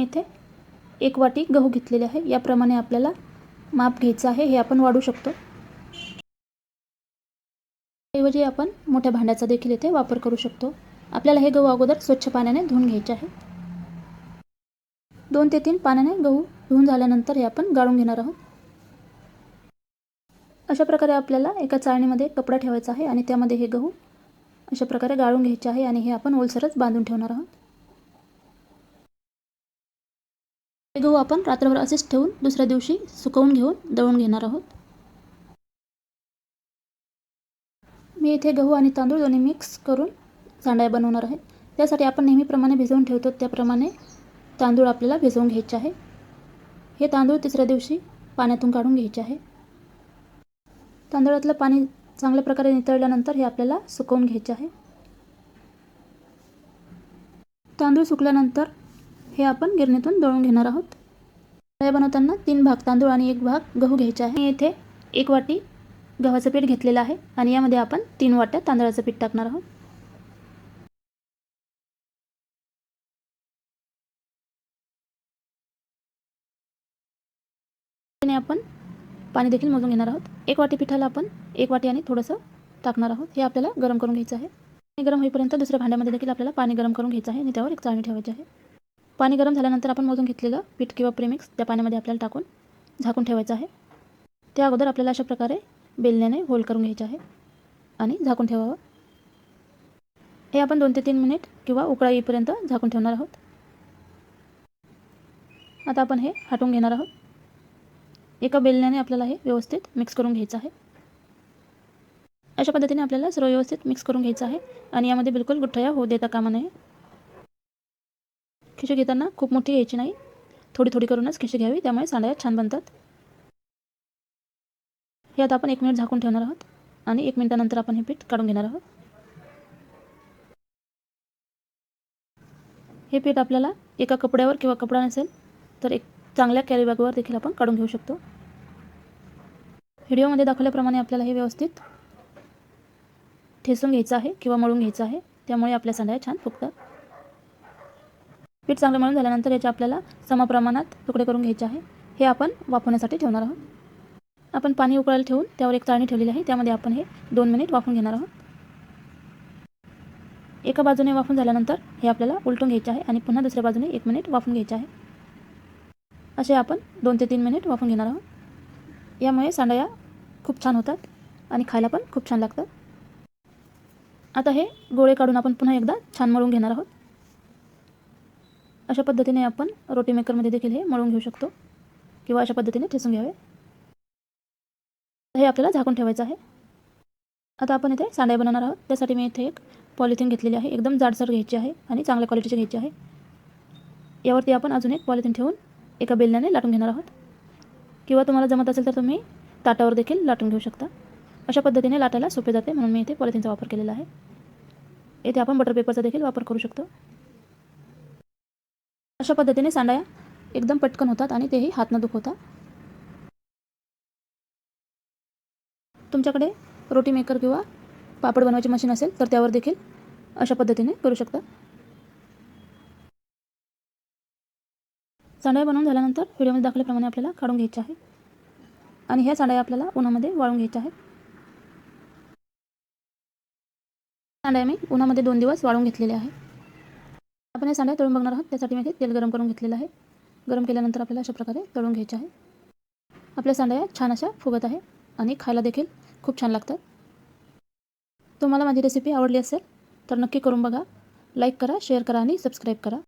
इथे 1 वाटी गहू घेतलेले आहे. याप्रमाणे आपल्याला माप घ्यायचं आहे. हे आपण वाढू शकतो. ऐवजी आपण मोठ्या भांड्याचा देखील इथे वापर करू शकतो. आपल्याला हे गहू अगोदर स्वच्छ पाण्याने धुवून घ्यायचे आहे. 2 ते 3 पाण्याने गहू धुवून झाल्यानंतर हे आपण गाळून घेणार आहोत. अशा प्रकारे आपल्याला एका चाळणीमध्ये कपडा ठेवायचा आहे आणि त्यामध्ये हे गहू अशा प्रकारे गाळून घ्यायचे आहे आणि हे आपण ओलसरच बांधून ठेवणार आहोत. हे गहू आपण रात्रभर असेच ठेवून दुसऱ्या दिवशी सुकवून घेऊन दळून घेणार आहोत. मी इथे गहू आणि तांदूळ दोन्ही मिक्स करून सांडया बनवणार आहे. त्यासाठी आपण नेहमीप्रमाणे भिजवून ठेवतो त्याप्रमाणे तांदूळ आपल्याला भिजवून घ्यायचे आहे. हे तांदूळ तिसऱ्या दिवशी पाण्यातून काढून घ्यायचे आहे. तांदळातलं पाणी चांगल्या प्रकारे नितळल्यानंतर हे आपल्याला सुकवून घ्यायचे आहे. तांदूळ सुकल्यानंतर हे आपण गिरणीतून दळून घेणार आहोत. सांडया बनवताना 3 भाग तांदूळ आणि 1 भाग गहू घ्यायचे आहे. मी इथे 1 वाटी गव्हाचं पीठ घेतलेलं आहे आणि यामध्ये आपण 3 वाट्या तांदळाचं पीठ टाकणार आहोत. आपण पाणी देखील मोजून घेणार आहोत. 1 वाटी पिठाला आपण 1 वाटी आणि थोडंसं टाकणार आहोत. हे आपल्याला गरम करून घ्यायचं आहे. पाणी गरम होईपर्यंत दुसऱ्या भांड्यामध्ये देखील आपल्याला पाणी गरम करून घ्यायचं आहे आणि त्यावर एक चाळणी ठेवायची आहे. पाणी गरम झाल्यानंतर आपण मोजून घेतलेलं पीठ किंवा प्रेमिक्स त्या पाण्यामध्ये आपल्याला टाकून झाकून ठेवायचं आहे. त्या अगोदर आपल्याला अशा प्रकारे बेलण्याने होल करून घ्यायचे आहे आणि झाकून ठेवावं. हे आपण 2 ते 3 मिनिट किंवा उकळा येईपर्यंत झाकून ठेवणार आहोत. आता आपण हे हटवून घेणार आहोत. एका बेलण्याने आपल्याला हे व्यवस्थित मिक्स करून घ्यायचं आहे. अशा पद्धतीने आपल्याला सर्व व्यवस्थित मिक्स करून घ्यायचं आहे आणि यामध्ये बिलकुल गुठळ्या होऊ देता कामा नये. खिशी घेताना खूप मोठी घ्यायची नाही, थोडी थोडी करूनच खिशी घ्यावी, त्यामुळे सांडया छान बनतात. हे आता आपण 1 मिनिट झाकून ठेवणार आहोत आणि 1 मिनिटानंतर आपण हे पीठ काढून घेणार आहोत. हे पीठ आपल्याला एका कपड्यावर किंवा कपडा नसेल तर एक चांगल्या कॅरी बॅगवर देखील आपण काढून घेऊ शकतो. व्हिडिओमध्ये दाखवल्याप्रमाणे आपल्याला हे व्यवस्थित ठेसून घ्यायचं आहे किंवा मळून घ्यायचं आहे, त्यामुळे आपल्या सांडया छान फुगतात. पीठ चांगलं मळून झाल्यानंतर याचे आपल्याला समप्रमाणात तुकडे करून घ्यायचे आहे. हे आपण वाफवण्यासाठी ठेवणार आहोत. आपण पाणी उकळायला ठेवून त्यावर एक चाळणी ठेवलेली आहे, त्यामध्ये आपण हे 2 मिनिट वाफवून घेणार आहोत. एका बाजूने वाफवून झाल्यानंतर हे आपल्याला उलटून घ्यायचे आहे आणि पुन्हा दुसऱ्या बाजूने 1 मिनिट वाफवून घ्यायचे आहे. असे आपण 2 ते 3 मिनिट वाफवून घेणार आहोत. यामुळे सांडया खूप छान होतात आणि खायला पण खूप छान लागतात. आता हे गोळे काढून आपण पुन्हा एकदा छान मळून घेणार आहोत. अशा पद्धतीने आपण रोटी मेकरमध्ये देखील हे मळून घेऊ शकतो किंवा अशा पद्धतीने ठेसून घ्यावे. हे आपल्याला झाकून ठेवायचं आहे. आता आपण इथे सांडया बनवणार आहोत. त्यासाठी मी इथे एक पॉलिथिन घेतलेली आहे. एकदम जाडसर घ्यायची आहे आणि चांगल्या क्वालिटीची घ्यायची आहे. यावरती आपण अजून एक पॉलिथिन ठेवून एका बेलण्याने लाटून घेणार आहोत किंवा तुम्हाला जमत असेल तर तुम्ही ताटावर देखील लाटून घेऊ शकता. अशा पद्धतीने लाटायला सोपे जाते म्हणून मी इथे पॉलिथिनचा वापर केलेला आहे. इथे आपण बटर पेपरचा देखील वापर करू शकतो. अशा पद्धतीने सांडया एकदम पटकन होतात आणि तेही हात न दुखवता. तुमच्याकडे रोटी मेकर किंवा पापड बनवायची मशीन असेल तर त्यावर देखील अशा पद्धतीने करू शकता. सांडया बनवून झाल्यानंतर व्हिडिओमध्ये दाखवल्याप्रमाणे आपल्याला काढून घ्यायचे आहे आणि ह्या सांडया आपल्याला उन्हामध्ये वाळून घ्यायच्या आहेत. सांडया मी उन्हामध्ये 2 दिवस वाळून घेतलेले आहे. आपण हे सांडया तळून बघणार आहोत. त्यासाठी मी तेल गरम करून घेतलेलं आहे. गरम केल्यानंतर आपल्याला अशा प्रकारे तळून घ्यायचे आहे. आपल्या सांडया छान अशा फुगत आहे आणि खायला देखील खूप छान लागतात. तुम्हाला माझी रेसिपी आवडली असेल तर नक्की करून बघा. लाईक करा, शेअर करा आणि सबस्क्राईब करा.